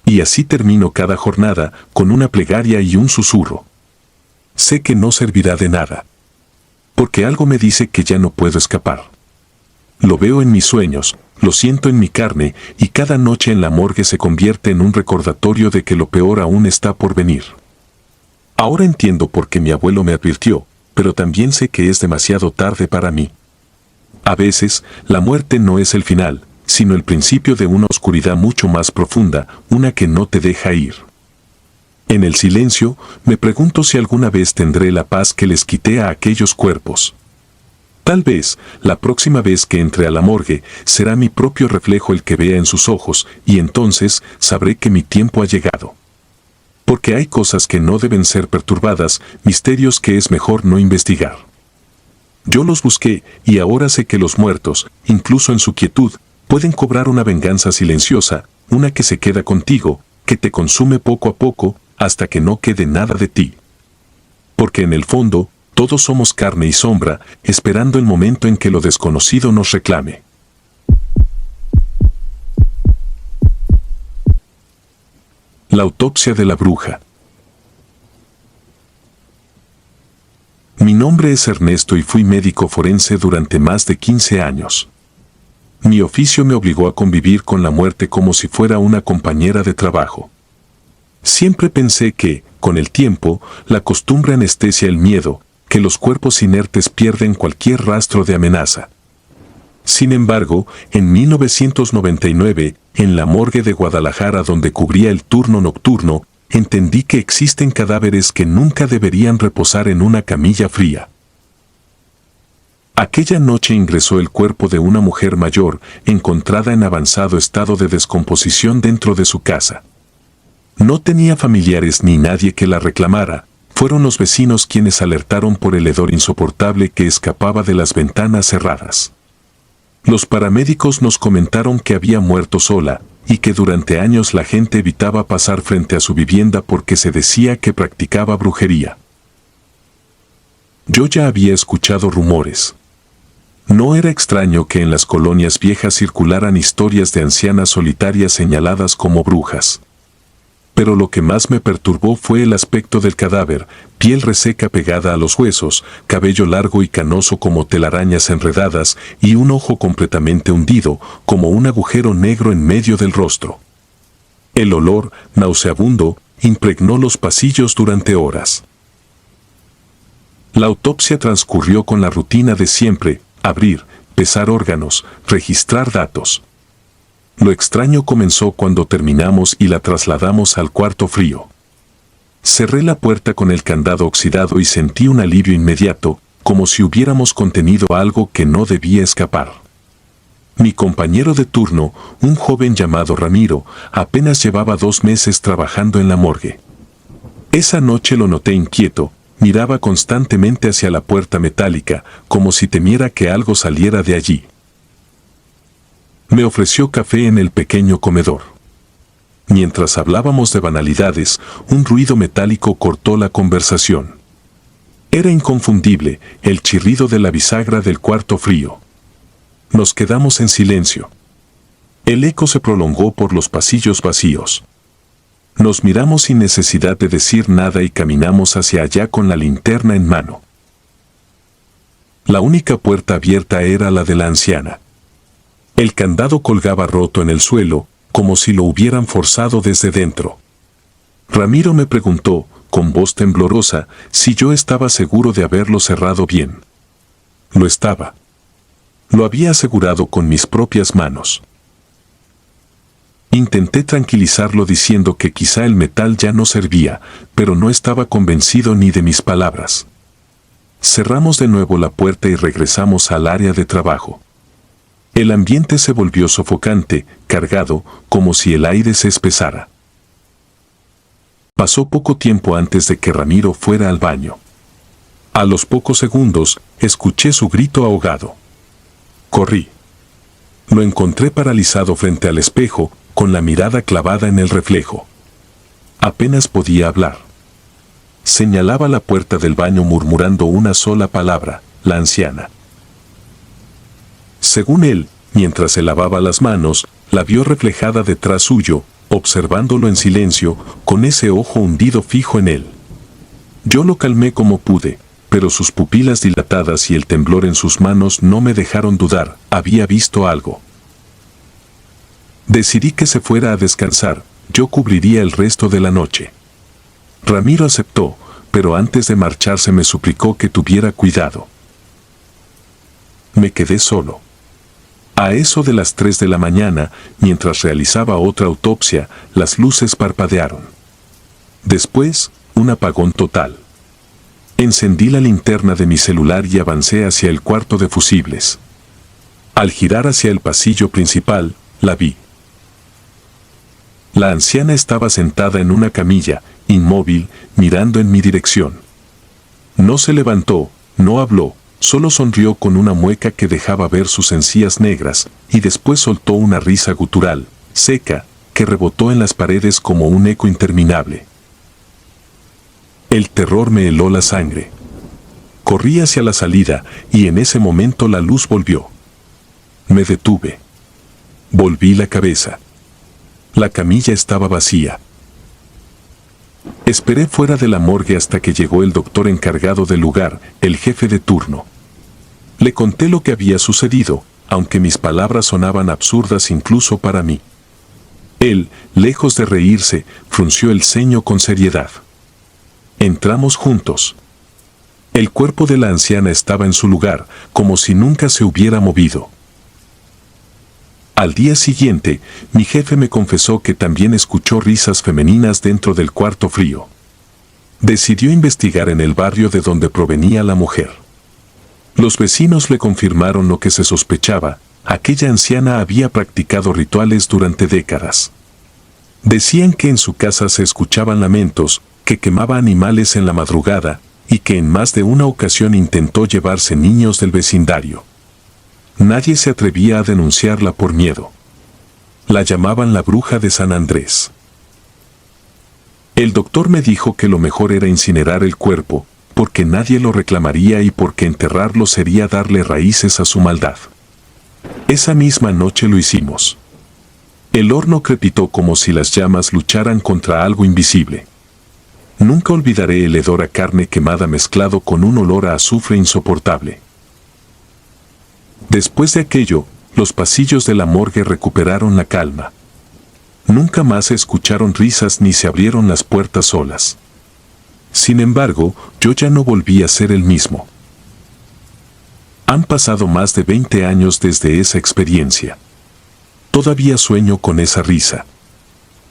Y así termino cada jornada, con una plegaria y un susurro. Sé que no servirá de nada. Porque algo me dice que ya no puedo escapar. Lo veo en mis sueños, lo siento en mi carne, y cada noche en la morgue se convierte en un recordatorio de que lo peor aún está por venir. Ahora entiendo por qué mi abuelo me advirtió, pero también sé que es demasiado tarde para mí. A veces, la muerte no es el final, sino el principio de una oscuridad mucho más profunda, una que no te deja ir. En el silencio, me pregunto si alguna vez tendré la paz que les quité a aquellos cuerpos. Tal vez, la próxima vez que entre a la morgue, será mi propio reflejo el que vea en sus ojos, y entonces sabré que mi tiempo ha llegado. Porque hay cosas que no deben ser perturbadas, misterios que es mejor no investigar. Yo los busqué, y ahora sé que los muertos, incluso en su quietud, pueden cobrar una venganza silenciosa, una que se queda contigo, que te consume poco a poco, hasta que no quede nada de ti. Porque en el fondo, todos somos carne y sombra, esperando el momento en que lo desconocido nos reclame. La autopsia de la bruja. Mi nombre es Ernesto y fui médico forense durante más de 15 años. Mi oficio me obligó a convivir con la muerte como si fuera una compañera de trabajo. Siempre pensé que, con el tiempo, la costumbre anestesia el miedo, que los cuerpos inertes pierden cualquier rastro de amenaza. Sin embargo, en 1999, en la morgue de Guadalajara donde cubría el turno nocturno, entendí que existen cadáveres que nunca deberían reposar en una camilla fría. Aquella noche ingresó el cuerpo de una mujer mayor, encontrada en avanzado estado de descomposición dentro de su casa. No tenía familiares ni nadie que la reclamara. Fueron los vecinos quienes alertaron por el hedor insoportable que escapaba de las ventanas cerradas. Los paramédicos nos comentaron que había muerto sola, y que durante años la gente evitaba pasar frente a su vivienda porque se decía que practicaba brujería. Yo ya había escuchado rumores. No era extraño que en las colonias viejas circularan historias de ancianas solitarias señaladas como brujas. Pero lo que más me perturbó fue el aspecto del cadáver, piel reseca pegada a los huesos, cabello largo y canoso como telarañas enredadas y un ojo completamente hundido, como un agujero negro en medio del rostro. El olor, nauseabundo, impregnó los pasillos durante horas. La autopsia transcurrió con la rutina de siempre: abrir, pesar órganos, registrar datos. Lo extraño comenzó cuando terminamos y la trasladamos al cuarto frío. Cerré la puerta con el candado oxidado y sentí un alivio inmediato, como si hubiéramos contenido algo que no debía escapar. Mi compañero de turno, un joven llamado Ramiro, apenas llevaba 2 meses trabajando en la morgue. Esa noche lo noté inquieto, miraba constantemente hacia la puerta metálica, como si temiera que algo saliera de allí. Me ofreció café en el pequeño comedor. Mientras hablábamos de banalidades, un ruido metálico cortó la conversación. Era inconfundible, el chirrido de la bisagra del cuarto frío. Nos quedamos en silencio. El eco se prolongó por los pasillos vacíos. Nos miramos sin necesidad de decir nada y caminamos hacia allá con la linterna en mano. La única puerta abierta era la de la anciana. El candado colgaba roto en el suelo, como si lo hubieran forzado desde dentro. Ramiro me preguntó, con voz temblorosa, si yo estaba seguro de haberlo cerrado bien. Lo estaba. Lo había asegurado con mis propias manos. Intenté tranquilizarlo diciendo que quizá el metal ya no servía, pero no estaba convencido ni de mis palabras. Cerramos de nuevo la puerta y regresamos al área de trabajo. El ambiente se volvió sofocante, cargado, como si el aire se espesara. Pasó poco tiempo antes de que Ramiro fuera al baño. A los pocos segundos, escuché su grito ahogado. Corrí. Lo encontré paralizado frente al espejo, con la mirada clavada en el reflejo. Apenas podía hablar. Señalaba la puerta del baño murmurando una sola palabra: la anciana. Según él, mientras se lavaba las manos, la vio reflejada detrás suyo, observándolo en silencio, con ese ojo hundido fijo en él. Yo lo calmé como pude, pero sus pupilas dilatadas y el temblor en sus manos no me dejaron dudar: había visto algo. Decidí que se fuera a descansar, yo cubriría el resto de la noche. Ramiro aceptó, pero antes de marcharse me suplicó que tuviera cuidado. Me quedé solo. A eso de las 3 de la mañana, mientras realizaba otra autopsia, las luces parpadearon. Después, un apagón total. Encendí la linterna de mi celular y avancé hacia el cuarto de fusibles. Al girar hacia el pasillo principal, la vi. La anciana estaba sentada en una camilla, inmóvil, mirando en mi dirección. No se levantó, no habló, solo sonrió con una mueca que dejaba ver sus encías negras, y después soltó una risa gutural, seca, que rebotó en las paredes como un eco interminable. El terror me heló la sangre. Corrí hacia la salida, y en ese momento la luz volvió. Me detuve. Volví la cabeza. La camilla estaba vacía. Esperé fuera de la morgue hasta que llegó el doctor encargado del lugar, el jefe de turno. Le conté lo que había sucedido, aunque mis palabras sonaban absurdas incluso para mí. Él, lejos de reírse, frunció el ceño con seriedad. Entramos juntos. El cuerpo de la anciana estaba en su lugar, como si nunca se hubiera movido. Al día siguiente, mi jefe me confesó que también escuchó risas femeninas dentro del cuarto frío. Decidió investigar en el barrio de donde provenía la mujer. Los vecinos le confirmaron lo que se sospechaba: aquella anciana había practicado rituales durante décadas. Decían que en su casa se escuchaban lamentos, que quemaba animales en la madrugada, y que en más de una ocasión intentó llevarse niños del vecindario. Nadie se atrevía a denunciarla por miedo. La llamaban la bruja de San Andrés. El doctor me dijo que lo mejor era incinerar el cuerpo, porque nadie lo reclamaría y porque enterrarlo sería darle raíces a su maldad. Esa misma noche lo hicimos. El horno crepitó como si las llamas lucharan contra algo invisible. Nunca olvidaré el hedor a carne quemada mezclado con un olor a azufre insoportable. Después de aquello, los pasillos de la morgue recuperaron la calma. Nunca más se escucharon risas ni se abrieron las puertas solas. Sin embargo, yo ya no volví a ser el mismo. Han pasado más de 20 años desde esa experiencia. Todavía sueño con esa risa.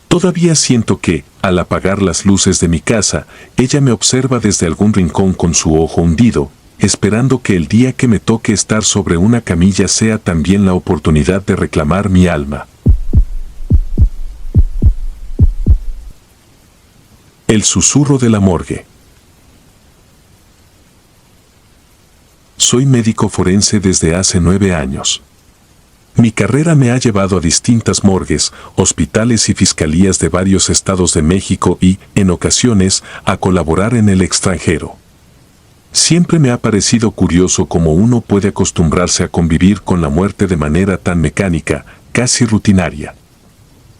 Todavía siento que, al apagar las luces de mi casa, ella me observa desde algún rincón con su ojo hundido, esperando que el día que me toque estar sobre una camilla sea también la oportunidad de reclamar mi alma. El susurro de la morgue. Soy médico forense desde hace 9 años. Mi carrera me ha llevado a distintas morgues, hospitales y fiscalías de varios estados de México y, en ocasiones, a colaborar en el extranjero. Siempre me ha parecido curioso cómo uno puede acostumbrarse a convivir con la muerte de manera tan mecánica, casi rutinaria.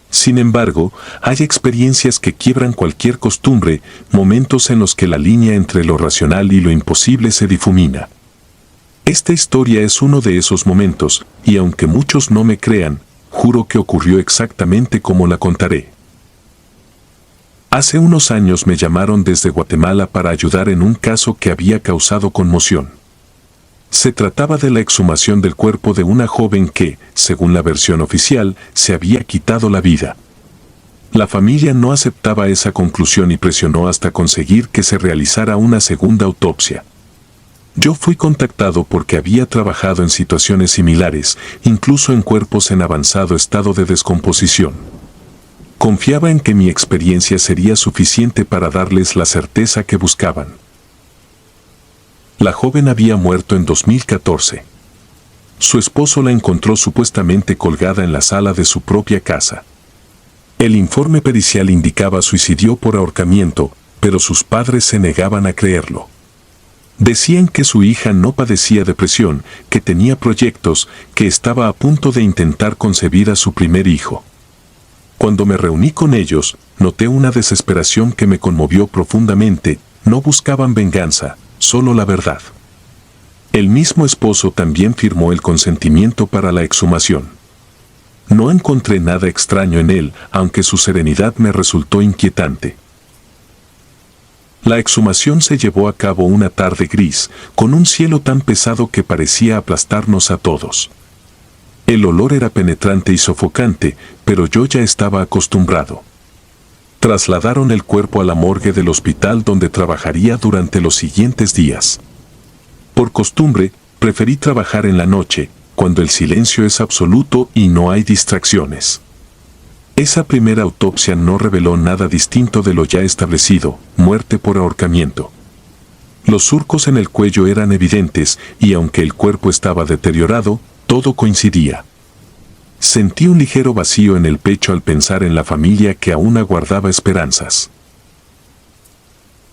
Sin embargo, hay experiencias que quiebran cualquier costumbre, momentos en los que la línea entre lo racional y lo imposible se difumina. Esta historia es uno de esos momentos, y aunque muchos no me crean, juro que ocurrió exactamente como la contaré. Hace unos años me llamaron desde Guatemala para ayudar en un caso que había causado conmoción. Se trataba de la exhumación del cuerpo de una joven que, según la versión oficial, se había quitado la vida. La familia no aceptaba esa conclusión y presionó hasta conseguir que se realizara una segunda autopsia. Yo fui contactado porque había trabajado en situaciones similares, incluso en cuerpos en avanzado estado de descomposición. Confiaba en que mi experiencia sería suficiente para darles la certeza que buscaban. La joven había muerto en 2014. Su esposo la encontró supuestamente colgada en la sala de su propia casa. El informe pericial indicaba suicidio por ahorcamiento, pero sus padres se negaban a creerlo. Decían que su hija no padecía depresión, que tenía proyectos, que estaba a punto de intentar concebir a su primer hijo. Cuando me reuní con ellos, noté una desesperación que me conmovió profundamente. No buscaban venganza, solo la verdad. El mismo esposo también firmó el consentimiento para la exhumación. No encontré nada extraño en él, aunque su serenidad me resultó inquietante. La exhumación se llevó a cabo una tarde gris, con un cielo tan pesado que parecía aplastarnos a todos. El olor era penetrante y sofocante, pero yo ya estaba acostumbrado. Trasladaron el cuerpo a la morgue del hospital donde trabajaría durante los siguientes días. Por costumbre, preferí trabajar en la noche, cuando el silencio es absoluto y no hay distracciones. Esa primera autopsia no reveló nada distinto de lo ya establecido, muerte por ahorcamiento. Los surcos en el cuello eran evidentes y aunque el cuerpo estaba deteriorado, todo coincidía. Sentí un ligero vacío en el pecho al pensar en la familia que aún aguardaba esperanzas.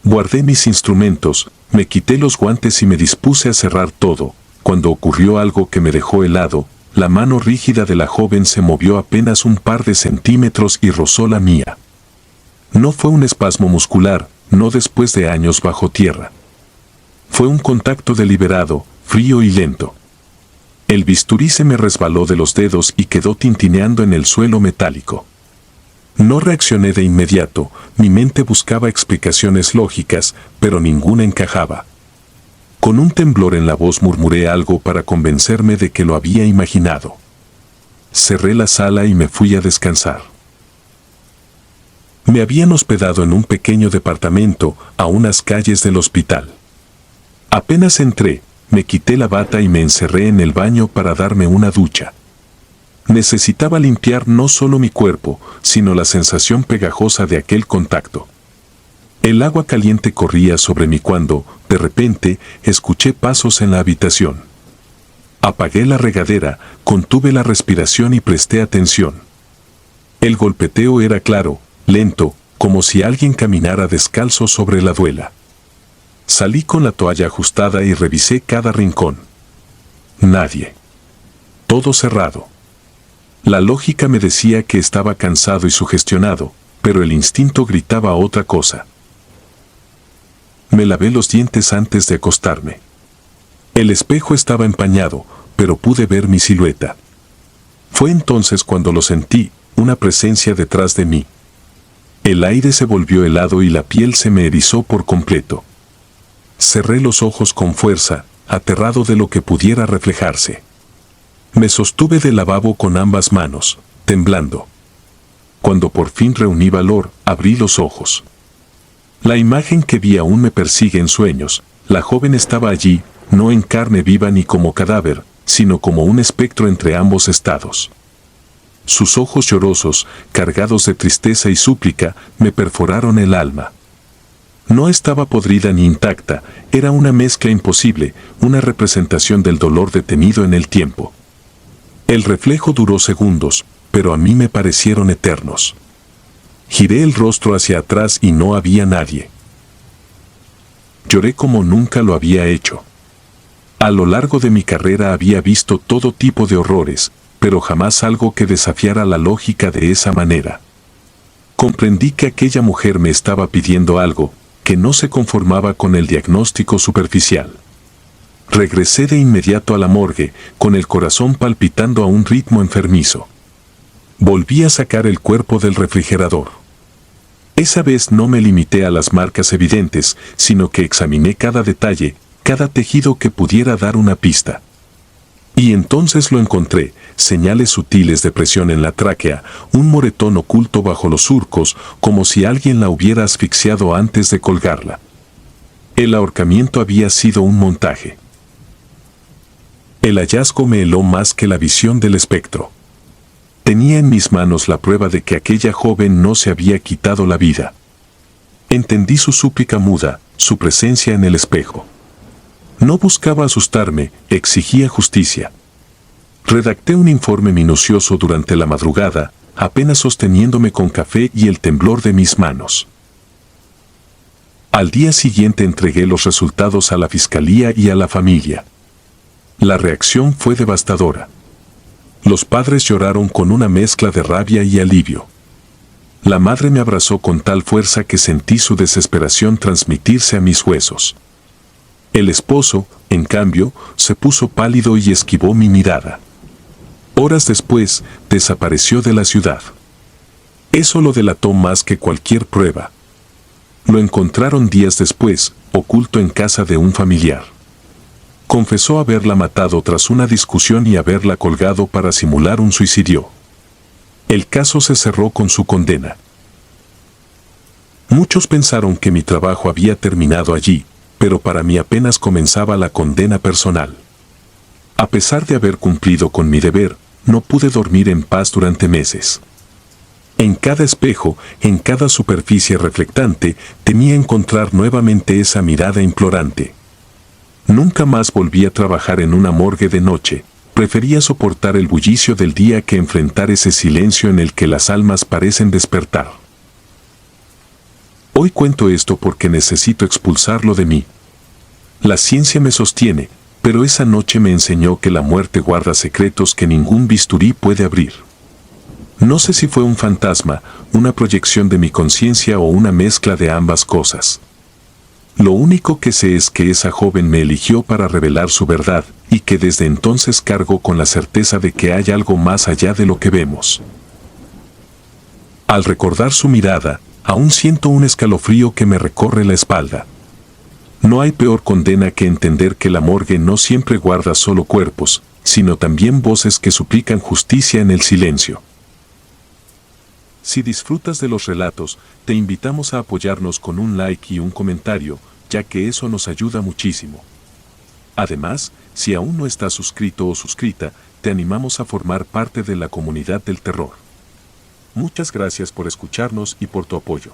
Guardé mis instrumentos, me quité los guantes y me dispuse a cerrar todo, cuando ocurrió algo que me dejó helado. La mano rígida de la joven se movió apenas un par de centímetros y rozó la mía. No fue un espasmo muscular, no después de años bajo tierra. Fue un contacto deliberado, frío y lento. El bisturí se me resbaló de los dedos y quedó tintineando en el suelo metálico. No reaccioné de inmediato, mi mente buscaba explicaciones lógicas, pero ninguna encajaba. Con un temblor en la voz murmuré algo para convencerme de que lo había imaginado. Cerré la sala y me fui a descansar. Me habían hospedado en un pequeño departamento a unas calles del hospital. Apenas entré, me quité la bata y me encerré en el baño para darme una ducha. Necesitaba limpiar no solo mi cuerpo, sino la sensación pegajosa de aquel contacto. El agua caliente corría sobre mí cuando, de repente, escuché pasos en la habitación. Apagué la regadera, contuve la respiración y presté atención. El golpeteo era claro, lento, como si alguien caminara descalzo sobre la duela. Salí con la toalla ajustada y revisé cada rincón. Nadie. Todo cerrado. La lógica me decía que estaba cansado y sugestionado, pero el instinto gritaba otra cosa. Me lavé los dientes antes de acostarme. El espejo estaba empañado, pero pude ver mi silueta. Fue entonces cuando lo sentí, una presencia detrás de mí. El aire se volvió helado y la piel se me erizó por completo. Cerré los ojos con fuerza, aterrado de lo que pudiera reflejarse. Me sostuve del lavabo con ambas manos, temblando. Cuando por fin reuní valor, abrí los ojos. La imagen que vi aún me persigue en sueños. La joven estaba allí, no en carne viva ni como cadáver, sino como un espectro entre ambos estados. Sus ojos llorosos, cargados de tristeza y súplica, me perforaron el alma. No estaba podrida ni intacta, era una mezcla imposible, una representación del dolor detenido en el tiempo. El reflejo duró segundos, pero a mí me parecieron eternos. Giré el rostro hacia atrás y no había nadie. Lloré como nunca lo había hecho. A lo largo de mi carrera había visto todo tipo de horrores, pero jamás algo que desafiara la lógica de esa manera. Comprendí que aquella mujer me estaba pidiendo algo, que no se conformaba con el diagnóstico superficial. Regresé de inmediato a la morgue, con el corazón palpitando a un ritmo enfermizo. Volví a sacar el cuerpo del refrigerador. Esa vez no me limité a las marcas evidentes, sino que examiné cada detalle, cada tejido que pudiera dar una pista. Y entonces lo encontré, señales sutiles de presión en la tráquea, un moretón oculto bajo los surcos, como si alguien la hubiera asfixiado antes de colgarla. El ahorcamiento había sido un montaje. El hallazgo me heló más que la visión del espectro. Tenía en mis manos la prueba de que aquella joven no se había quitado la vida. Entendí su súplica muda, su presencia en el espejo. No buscaba asustarme, exigía justicia. Redacté un informe minucioso durante la madrugada, apenas sosteniéndome con café y el temblor de mis manos. Al día siguiente entregué los resultados a la fiscalía y a la familia. La reacción fue devastadora. Los padres lloraron con una mezcla de rabia y alivio. La madre me abrazó con tal fuerza que sentí su desesperación transmitirse a mis huesos. El esposo, en cambio, se puso pálido y esquivó mi mirada. Horas después, desapareció de la ciudad. Eso lo delató más que cualquier prueba. Lo encontraron días después, oculto en casa de un familiar. Confesó haberla matado tras una discusión y haberla colgado para simular un suicidio. El caso se cerró con su condena. Muchos pensaron que mi trabajo había terminado allí, pero para mí apenas comenzaba la condena personal. A pesar de haber cumplido con mi deber, no pude dormir en paz durante meses. En cada espejo, en cada superficie reflectante, temía encontrar nuevamente esa mirada implorante. Nunca más volví a trabajar en una morgue de noche. Prefería soportar el bullicio del día que enfrentar ese silencio en el que las almas parecen despertar. Hoy cuento esto porque necesito expulsarlo de mí. La ciencia me sostiene, pero esa noche me enseñó que la muerte guarda secretos que ningún bisturí puede abrir. No sé si fue un fantasma, una proyección de mi conciencia o una mezcla de ambas cosas. Lo único que sé es que esa joven me eligió para revelar su verdad, y que desde entonces cargo con la certeza de que hay algo más allá de lo que vemos. Al recordar su mirada, aún siento un escalofrío que me recorre la espalda. No hay peor condena que entender que la morgue no siempre guarda solo cuerpos, sino también voces que suplican justicia en el silencio. Si disfrutas de los relatos, te invitamos a apoyarnos con un like y un comentario, ya que eso nos ayuda muchísimo. Además, si aún no estás suscrito o suscrita, te animamos a formar parte de la comunidad del terror. Muchas gracias por escucharnos y por tu apoyo.